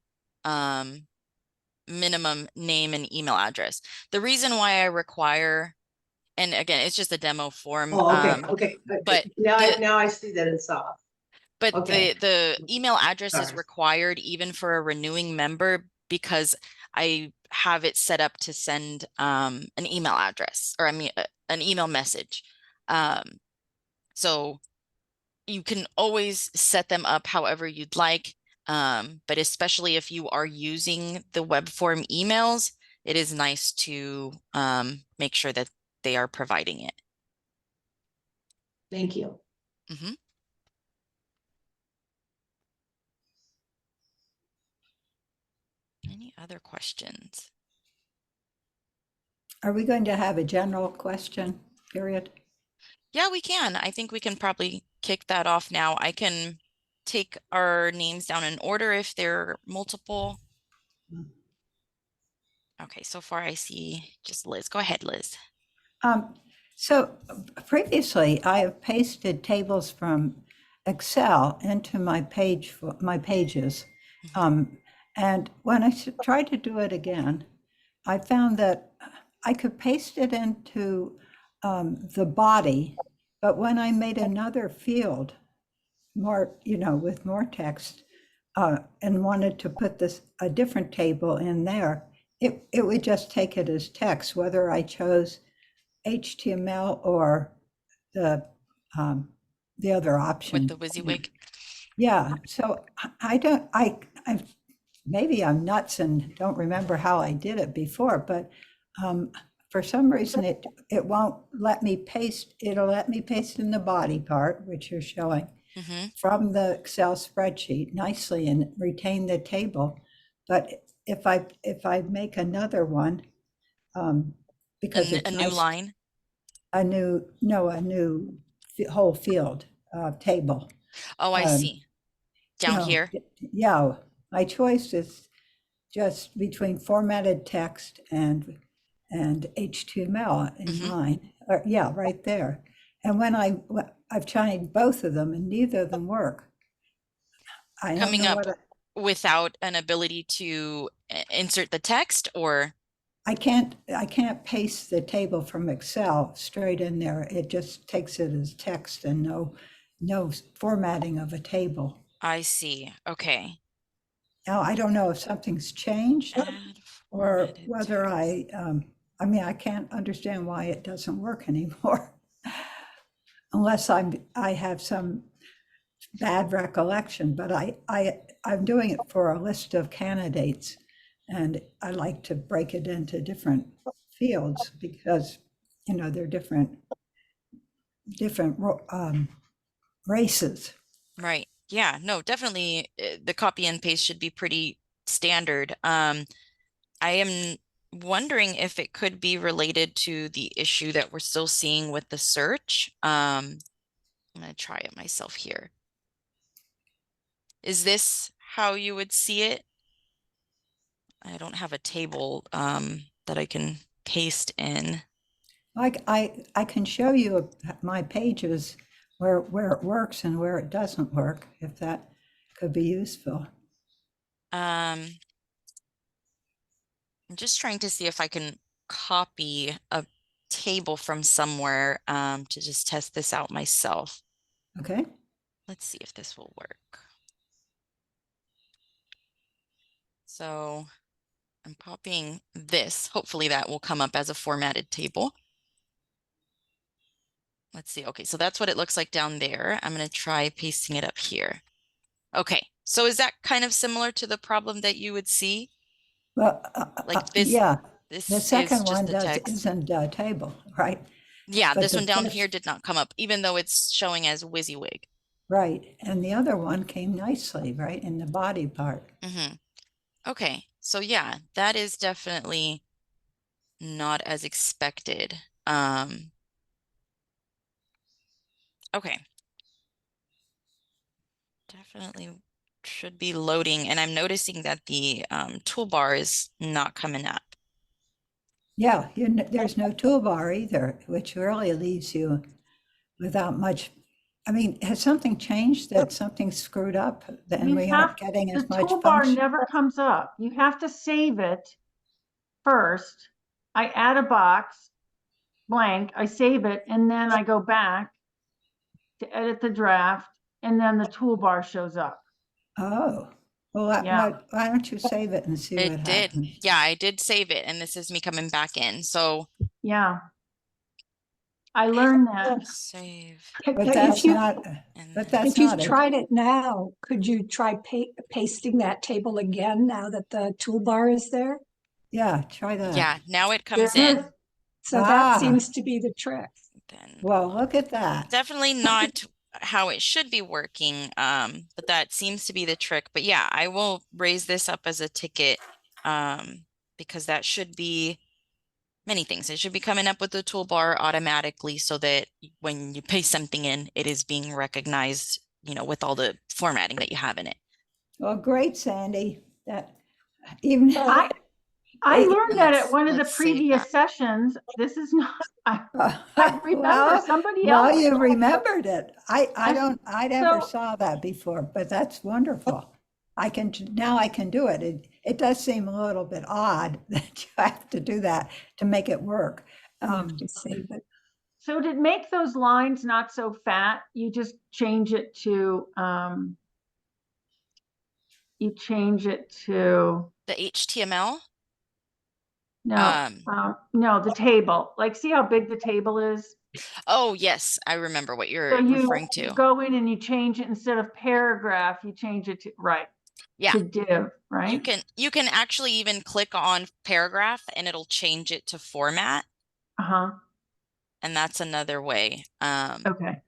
minimum name and email address. The reason why I require, and again, it's just a demo form. Oh, okay, okay. But Now I see that it's off. But Okay. the email address is Sorry. required even for a renewing member because I have it set up to send an email address, or an email message. So you can always set them up however you'd like. But especially if you are using the web form emails, it is nice to make sure that they are providing it. Thank you. Mhm. Any other questions? Are we going to have a general question period? Yeah, we can. I think we can probably kick that off now. I can take our names down in order if they're multiple. Okay, so far I see just Liz. Go ahead, Liz. So previously, I have pasted tables from Excel into my pages. And when I tried to do it again, I found that I could paste it into the body, but when I made another field, more, with more text, and wanted to put a different table in there, it would just take it as text, whether I chose HTML or the other option. with the WYSIWYG. Yeah, so I don't, I maybe I'm nuts and don't remember how I did it before, but for some reason it won't let me paste. It'll let me paste in the body part, which you're showing, from the Excel spreadsheet nicely and retain the table. But if I make another one, because it's A new nice, line. a new whole field table. Oh, I see. Down No, here. yeah, my choice is just between formatted text and HTML in mine. Or, yeah, right there. And when I've tried both of them and neither of them work. I don't Coming know up what without an ability to insert the text, or I can't paste the table from Excel straight in there. It just takes it as text and no formatting of a table. I see. Okay. Now, I don't know if something's changed Add or formatted whether text. I mean, I can't understand why it doesn't work anymore. Unless I have some bad recollection, but I'm doing it for a list of candidates, and I like to break it into different fields because, they're different races. Right. Yeah, no, definitely the copy and paste should be pretty standard. I am wondering if it could be related to the issue that we're still seeing with the search. I'm gonna try it myself here. Is this how you would see it? I don't have a table that I can paste in. I can show you my pages where it works and where it doesn't work, if that could be useful. I'm just trying to see if I can copy a table from somewhere to just test this out myself. Okay. Let's see if this will work. So I'm copying this. Hopefully that will come up as a formatted table. Let's see. Okay, so that's what it looks like down there. I'm going to try pasting it up here. Okay, so is that kind of similar to the problem that you would see? Well, Like this, yeah, this the is second just one the text. isn't a table, right? Yeah, But this the one down first, here did not come up, even though it's showing as WYSIWYG. right, and the other one came nicely, right, in the body part. Okay, so yeah, that is definitely not as expected. Okay. Definitely should be loading, and I'm noticing that the toolbar is not coming up. Yeah, there's no toolbar either, which really leaves you without much. I mean, has something changed that something's screwed up? Then we aren't getting the as much toolbar function? never comes up. You have to save it first. I add a box, blank, I save it, and then I go back to edit the draft, and then the toolbar shows up. Oh, well, Yeah. why don't you save it and see what It did. happens? Yeah, I did save it, and this is me coming back in. So Yeah. I learned that. save. But If that's you, not, And but then that's if you've not it. tried it now, could you try pasting that table again now that the toolbar is there? Yeah, try yeah, that. now it There comes it is. in. So that Ah, seems to be the trick. Then well, look at that. definitely not how it should be working, but that seems to be the trick. But yeah, I will raise this up as a ticket because that should be many things. It should be coming up with the toolbar automatically so that when you paste something in, it is being recognized, with all the formatting that you have in it. Well, great, Sandy. That even I learned And that at one of the let's save previous that. sessions. This is not, I remember somebody well, else. you remembered it. I never So saw that before, but that's wonderful. Now I can do it. It does seem a little bit odd that you have to do that to make it work. You have to save it. So to make those lines not so fat, you just change it to, The HTML? No, no, the table, like, see how big the table is? Oh, yes, I remember what So you're referring you to. go in and you change it, instead of paragraph, you change it to, right, Yeah, to div, right? you can actually even click on paragraph and it'll change it to format, Uh-huh, and that's another way. okay.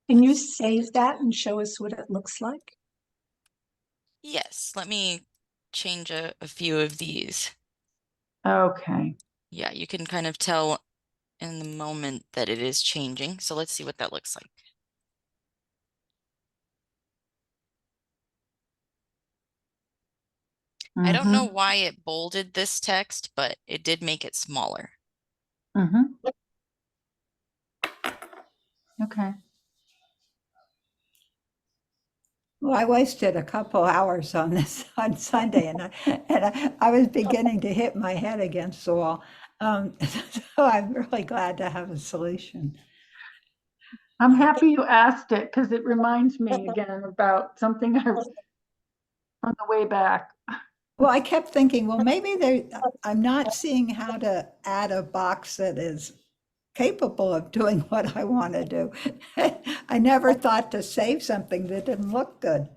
Can you save that and show us what it looks like? Yes, let me change a few of these. Okay. Yeah, you can kind of tell in the moment that it is changing. So let's see what that looks like. I don't know Mm-hmm, why it bolded this text, but it did make it smaller. mm-hmm. Okay. Well, I wasted a couple hours on this on Sunday, and I was beginning to hit my head against the wall. So I'm really glad to have a solution. I'm happy you asked it, because it reminds me again about something on the way back. Well, I kept thinking, well, maybe I'm not seeing how to add a box that is capable of doing what I want to do. I never thought to save something that didn't look good.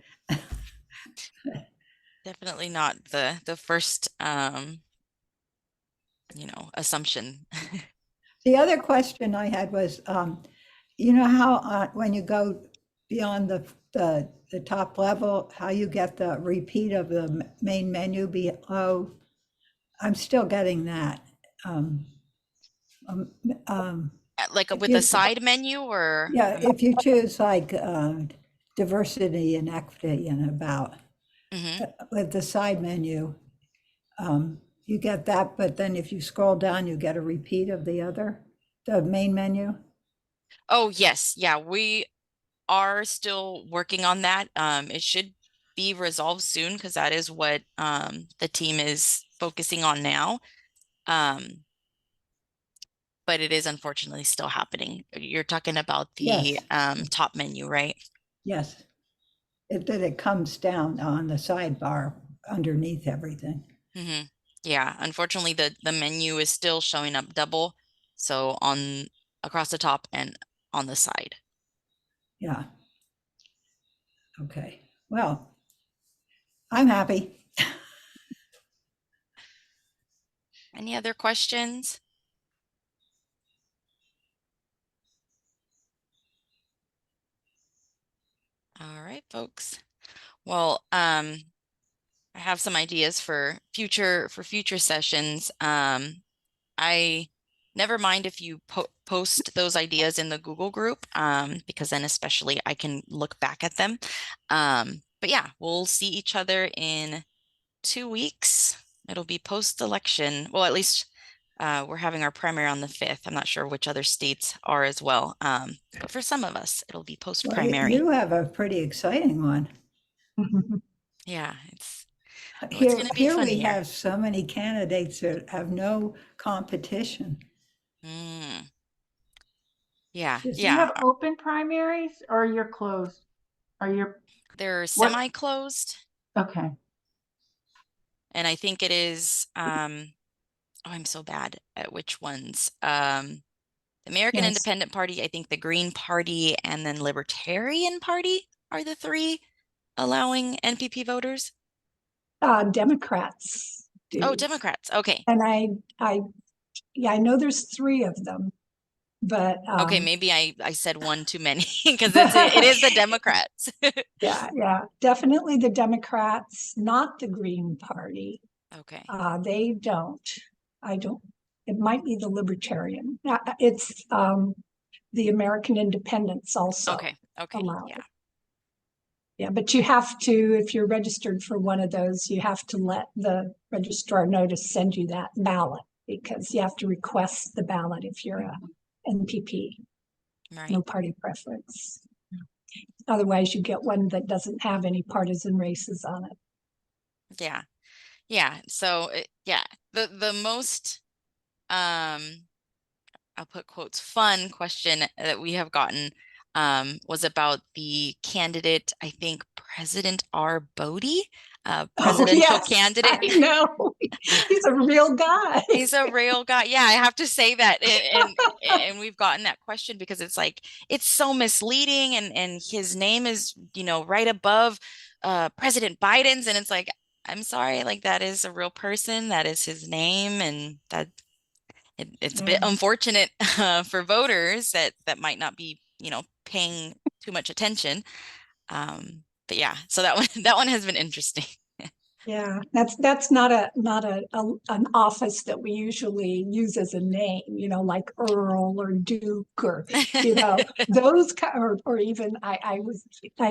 Definitely not the first assumption. The other question I had was, you know how when you go beyond the top level, how you get the repeat of the main menu below? I'm still getting that. Um, um, um, Like if with a you, side menu or yeah, if you choose like diversity and equity and about Mhm. with the side menu, you get that, but then if you scroll down, you get a repeat of the main menu. Oh, yes. Yeah, we are still working on that. It should be resolved soon because that is what the team is focusing on now. Um, but it is unfortunately still happening. You're talking about the Yes, top menu, right? yes. That it comes down on the sidebar underneath everything. Hmm. Yeah, unfortunately the menu is still showing up double, so on across the top and on the side. Yeah. Okay. Well, I'm happy. Any other questions? All right, folks. Well, I have some ideas for future sessions. I never mind if you post those ideas in the Google group, because then especially I can look back at them. But yeah, we'll see each other in 2 weeks. It'll be post-election. Well, at least we're having our primary on the 5th. I'm not sure which other states are as well. But for some of us, it'll be Well, post-primary. you have a pretty exciting one. Yeah, it's Here, going to be here fun we here. have so many candidates that have no competition. Mm. Yeah, Just- Do you yeah. have open primaries, or you're closed? Are you, They're what? semi-closed, Okay. and I think it is oh, I'm so bad at which ones. The American Yes, Independent Party, I think the Green Party, and then Libertarian Party are the three allowing NPP voters. Democrats Oh, do. Democrats. Okay. And yeah, I know there's three of them, but Okay, maybe I said one too many because it is the Democrats. yeah, definitely the Democrats, not the Green Party. Okay. They don't. I don't. It might be the Libertarian. It's the American Independents also Okay. Okay. allowed. Yeah. Yeah, but you have to, if you're registered for one of those, you have to let the registrar know to send you that ballot, because you have to request the ballot if you're a NPP, Right. no party preference. Otherwise, you get one that doesn't have any partisan races on it. Yeah. Yeah. So yeah, the most I'll put quotes fun question that we have gotten was about the candidate, I think President R. Bodie. presidential yes, candidate. I know. He's a real guy. He's a real guy. Yeah, I have to say that. And we've gotten that question because it's like, it's so misleading, and his name is, right above President Biden's, and it's like, I'm sorry, like that is a real person, that is his name, and that it's a bit unfortunate for voters that might not be, paying too much attention. But yeah, so that one has been interesting. Yeah, that's not an office that we usually use as a name, like Earl or Duke or those or even I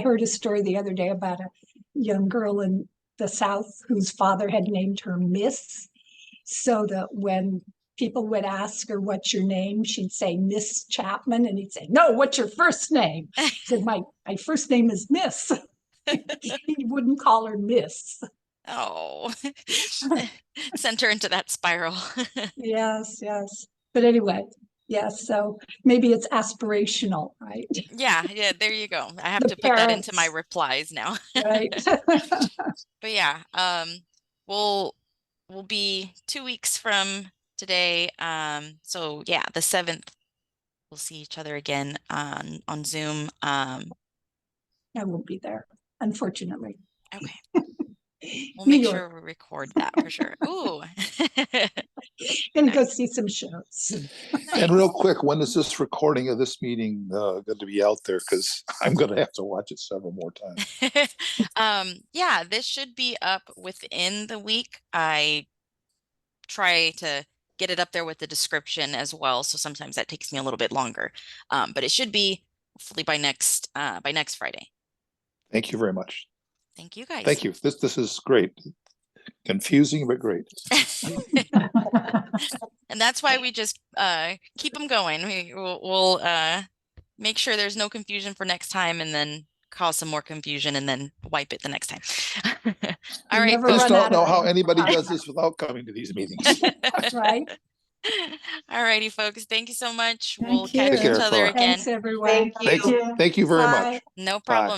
heard a story the other day about a young girl in the South whose father had named her Miss, so that when people would ask her what's your name, she'd say Miss Chapman, and he'd say, no, what's your first name? He said, my first name is Miss. He wouldn't call her Miss. Oh, sent her into that spiral. Yes. But anyway, yes. So maybe it's aspirational, right? Yeah, there you go. I have The to put that into my parents. replies now. Right. But yeah, we'll be 2 weeks from today. So yeah, the 7th, we'll see each other again on Zoom. I won't be there, unfortunately. Okay. We'll New make York. sure we record that for sure. Ooh. Gonna go see some shows. And real quick, when is this recording of this meeting going to be out there? Because I'm going to have to watch it several more times. Yeah, this should be up within the week. I try to get it up there with the description as well, so sometimes that takes me a little bit longer. But it should be hopefully by next Friday. Thank you very much. Thank you guys. Thank you. This is great. Confusing, but great. And that's why we just keep them going. We'll make sure there's no confusion for next time, and then cause some more confusion, and then wipe it the next time. All right, never Just run don't out know of how it. anybody does this without coming to these meetings. Right. All righty, folks. Thank you so much. Thank We'll catch you. each Take care, other Flora. again. Thanks, everyone. Thank you. Thank you very Bye. much. No Bye. problem.